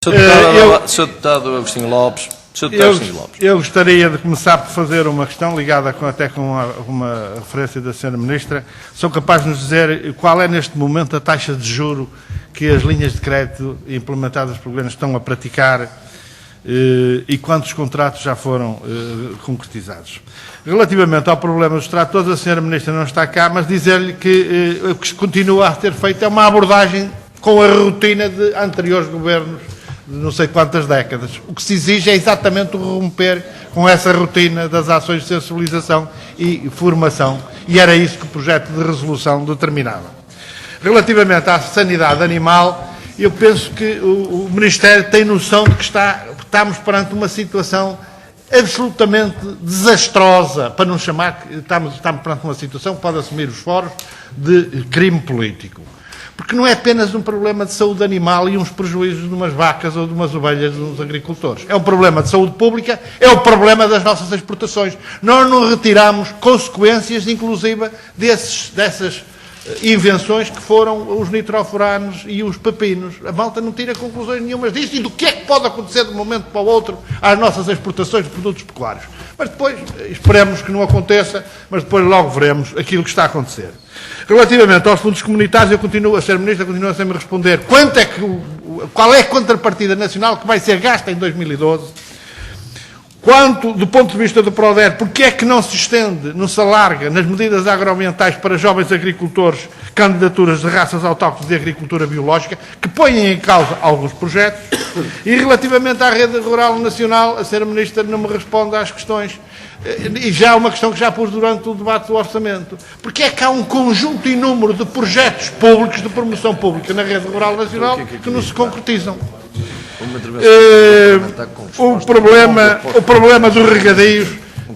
Sr. Deputado Agostinho Lopes. Eu gostaria de começar por fazer uma questão ligada até com uma referência da Sra. Ministra. São capazes de nos dizer qual é neste momento a taxa de juro que as linhas de crédito implementadas pelo Governo estão a praticar e quantos contratos já foram concretizados. Relativamente ao problema dos tratores, a Sra. Ministra não está cá, mas dizer-lhe que o que se continua a ter feito é uma abordagem com a rotina de anteriores governos de não sei quantas décadas. O que se exige é exatamente o romper com essa rotina das ações de sensibilização e formação, e era isso que o projeto de resolução determinava. Relativamente à sanidade animal, eu penso que o Ministério tem noção de que estamos perante uma situação absolutamente desastrosa, para não chamar que estamos perante uma situação que pode assumir os foros de crime político. Porque não é apenas um problema de saúde animal e uns prejuízos de umas vacas ou de umas ovelhas dos agricultores. É um problema de saúde pública, é o problema das nossas exportações. Nós não retiramos consequências, inclusive, dessas invenções que foram os nitrofuranos e os pepinos. A malta não tira conclusões nenhumas disso e do que é que pode acontecer de um momento para o outro às nossas exportações de produtos pecuários. Mas depois, esperemos que não aconteça, mas depois logo veremos aquilo que está a acontecer. Relativamente aos fundos comunitários, a Sra. Ministra continua sem me responder qual é a contrapartida nacional que vai ser gasta em 2012. Quanto, do ponto de vista do PRODER, porque é que não se estende, não se alarga nas medidas agroambientais para jovens agricultores candidaturas de raças autóctones de agricultura biológica, que põem em causa alguns projetos? E relativamente à rede rural nacional, a Sra. Ministra não me responde às questões, e já é uma questão que já pus durante o debate do orçamento. Porque é que há um conjunto inúmero de projetos públicos, de promoção pública na rede rural nacional, que não se concretizam? O problema dos regadeios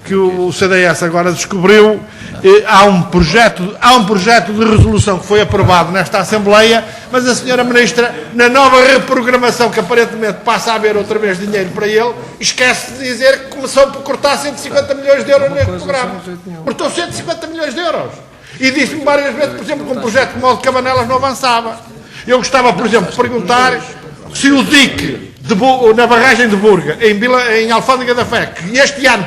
que o CDS agora descobriu, há um projeto de resolução que foi aprovado nesta Assembleia, mas a Sra. Ministra, na nova reprogramação, que aparentemente passa a haver outra vez dinheiro para ele, esquece de dizer que começou por cortar 150 milhões de euros neste programa. Cortou 150 milhões de euros. E disse-me várias vezes, por exemplo, que um projeto como o de Cabanelas não avançava. Eu gostava, por exemplo, de perguntar se o dique na barragem de Burga, em Alfândega da Fé, que este ano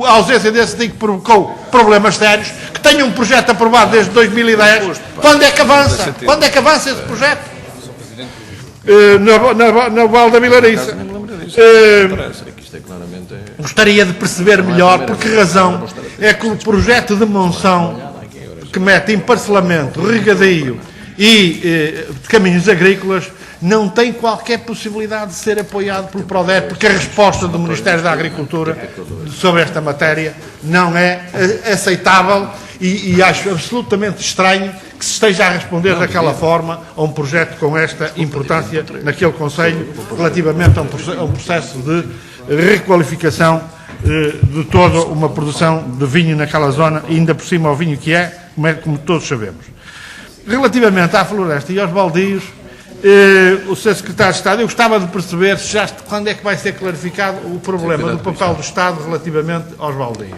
a ausência desse dique provocou problemas sérios, que tenha um projeto aprovado desde 2010, quando é que avança? Quando é que avança esse projeto? Na Val da Vilariça. Gostaria de perceber melhor por que razão é que o projeto de Monção, que mete em parcelamento, regadio e caminhos agrícolas, não tem qualquer possibilidade de ser apoiado pelo PRODER, porque a resposta do Ministério da Agricultura sobre esta matéria não é aceitável e acho absolutamente estranho que se esteja a responder daquela forma a um projeto com esta importância naquele Conselho, relativamente a um processo de requalificação de toda uma produção de vinho naquela zona, e ainda por cima o vinho que é, como todos sabemos. Relativamente à floresta e aos baldios, o Sr. Secretário de Estado, eu gostava de perceber quando é que vai ser clarificado o problema do papel do Estado relativamente aos baldios.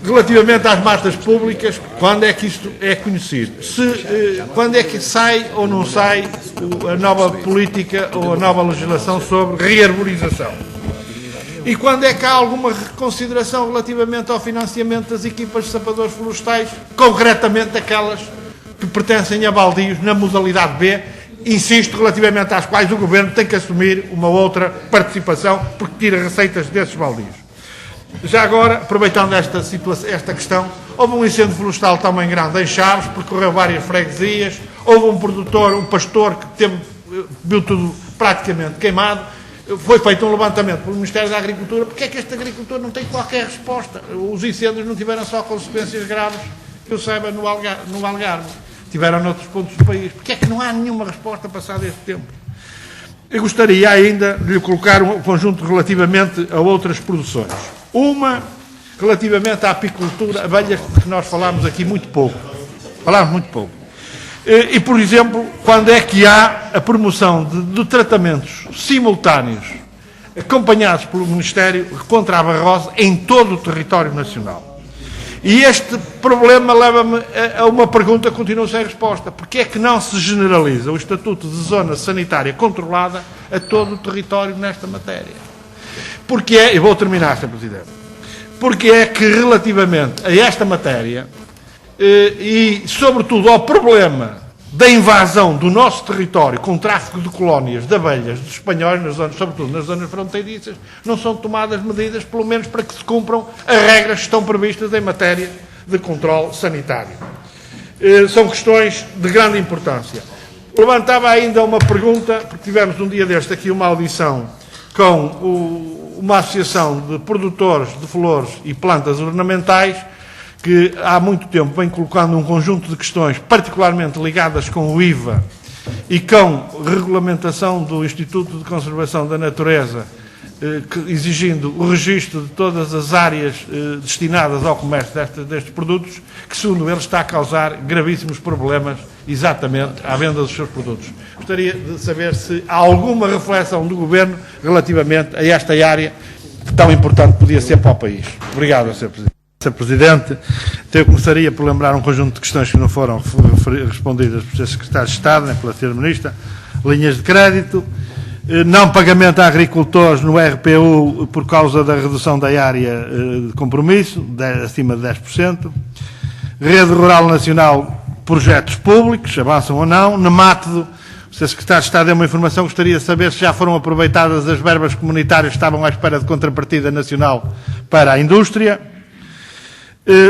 Relativamente às matas públicas, quando é que isto é conhecido? Quando é que sai ou não sai a nova política ou a nova legislação sobre rearborização? E quando é que há alguma reconsideração relativamente ao financiamento das equipas de sapadores florestais, concretamente aquelas que pertencem a baldios na modalidade B, insisto, relativamente às quais o Governo tem que assumir uma outra participação, porque tira receitas desses baldios. Já agora, aproveitando esta questão, houve um incêndio florestal também grande em Chaves, percorreu várias freguesias, houve um pastor que viu tudo praticamente queimado. Foi feito um levantamento pelo Ministério da Agricultura. Porque é que este agricultor não tem qualquer resposta? Os incêndios não tiveram só consequências graves, que eu saiba, no Algarve. Tiveram noutros pontos do país. Porque é que não há nenhuma resposta passado este tempo? Eu gostaria ainda de lhe colocar um conjunto relativamente a outras produções. Uma, relativamente à apicultura, abelhas, que nós falámos aqui muito pouco. E, por exemplo, quando é que há a promoção de tratamentos simultâneos, acompanhados pelo Ministério, contra a barrose em todo o território nacional? E este problema leva-me a uma pergunta que continua sem resposta. Porquê é que não se generaliza o Estatuto de Zona Sanitária Controlada a todo o território nesta matéria? Porque é, e vou terminar, Sr. Presidente, porque é que relativamente a esta matéria e sobretudo ao problema da invasão do nosso território com tráfico de colónias de abelhas dos espanhóis, sobretudo nas zonas fronteiriças, não são tomadas medidas, pelo menos para que se cumpram as regras que estão previstas em matéria de controle sanitário. São questões de grande importância. Levantava ainda uma pergunta, porque tivemos um dia deste aqui uma audição com uma associação de produtores de flores e plantas ornamentais, que há muito tempo vem colocando um conjunto de questões particularmente ligadas com o IVA e com regulamentação do Instituto de Conservação da Natureza, exigindo o registro de todas as áreas destinadas ao comércio destes produtos, que, segundo eles, está a causar gravíssimos problemas exatamente à venda dos seus produtos. Gostaria de saber se há alguma reflexão do Governo relativamente a esta área que tão importante podia ser para o país. Obrigado, Sr. Presidente. Sr. Presidente, eu começaria por lembrar um conjunto de questões que não foram respondidas pelo Sr. Secretário de Estado, nem pela Sra. Ministra. Linhas de crédito, não pagamento a agricultores no RPU por causa da redução da área de compromisso, acima de 10%. Rede Rural Nacional, projetos públicos, avançam ou não. Nemátido, o Sr. Secretário de Estado deu uma informação, gostaria de saber se já foram aproveitadas as verbas comunitárias que estavam à espera de contrapartida nacional para a indústria.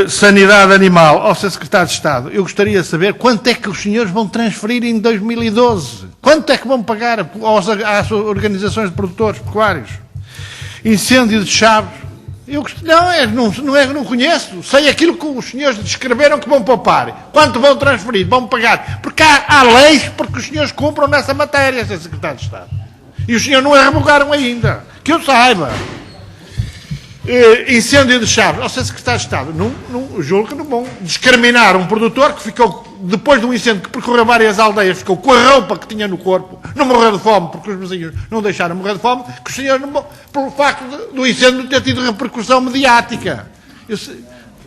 Sanidade animal, ao Sr. Secretário de Estado, eu gostaria de saber quanto é que os senhores vão transferir em 2012. Quanto é que vão pagar às organizações de produtores pecuários? Incêndio de Chaves. Não conheço. Sei aquilo que os senhores descreveram que vão poupar. Quanto vão transferir? Vão pagar. Porque há leis porque os senhores cumpram nessa matéria, Sr. Secretário de Estado. E os senhores não a revogaram ainda. Que eu saiba. Incêndio de Chaves. Ao Sr. Secretário de Estado, julgo que não vão discriminar um produtor que ficou, depois de um incêndio que percorreu várias aldeias, ficou com a roupa que tinha no corpo, não morreu de fome, porque os vizinhos não deixaram morrer de fome, que os senhores, pelo facto do incêndio não ter tido repercussão mediática.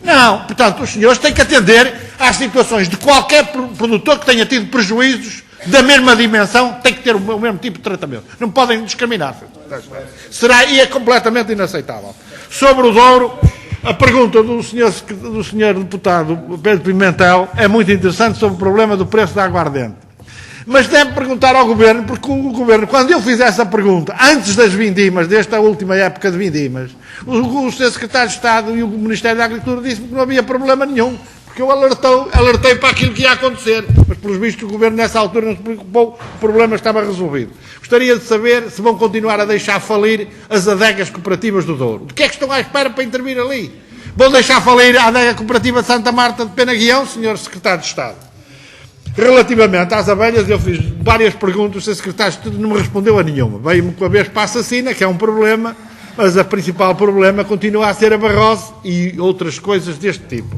Não, portanto, os senhores têm que atender às situações de qualquer produtor que tenha tido prejuízos da mesma dimensão, tem que ter o mesmo tipo de tratamento. Não podem discriminar. E é completamente inaceitável. Sobre o Douro, a pergunta do senhor deputado Pedro Pimentel é muito interessante sobre o problema do preço da aguardente. Mas deve perguntar ao Governo, porque o Governo, quando eu fiz essa pergunta, antes das vindimas, desta última época de vindimas, o Sr. Secretário de Estado e o Ministério da Agricultura disse-me que não havia problema nenhum, porque eu alertei para aquilo que ia acontecer, mas pelos vistos o Governo nessa altura não se preocupou, o problema estava resolvido. Gostaria de saber se vão continuar a deixar falir as adegas cooperativas do Douro. De que é que estão à espera para intervir ali? Vão deixar falir a adega cooperativa de Santa Marta de Penaguião, Sr. Secretário de Estado? Relativamente às abelhas, eu fiz várias perguntas, o Sr. Secretário de Estado não me respondeu a nenhuma. Veio-me com a vespa assassina, que é um problema, mas o principal problema continua a ser a barrose e outras coisas deste tipo.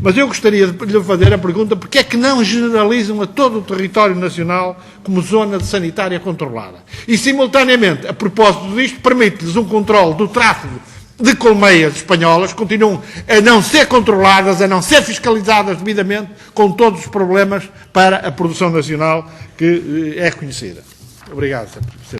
Mas eu gostaria de lhe fazer a pergunta, porque é que não generalizam a todo o território nacional como zona de sanitária controlada? E, simultaneamente, a propósito disto, permite-lhes um controle do tráfego de colmeias espanholas, continuam a não ser controladas, a não ser fiscalizadas devidamente, com todos os problemas para a produção nacional que é conhecida. Obrigado, Sr.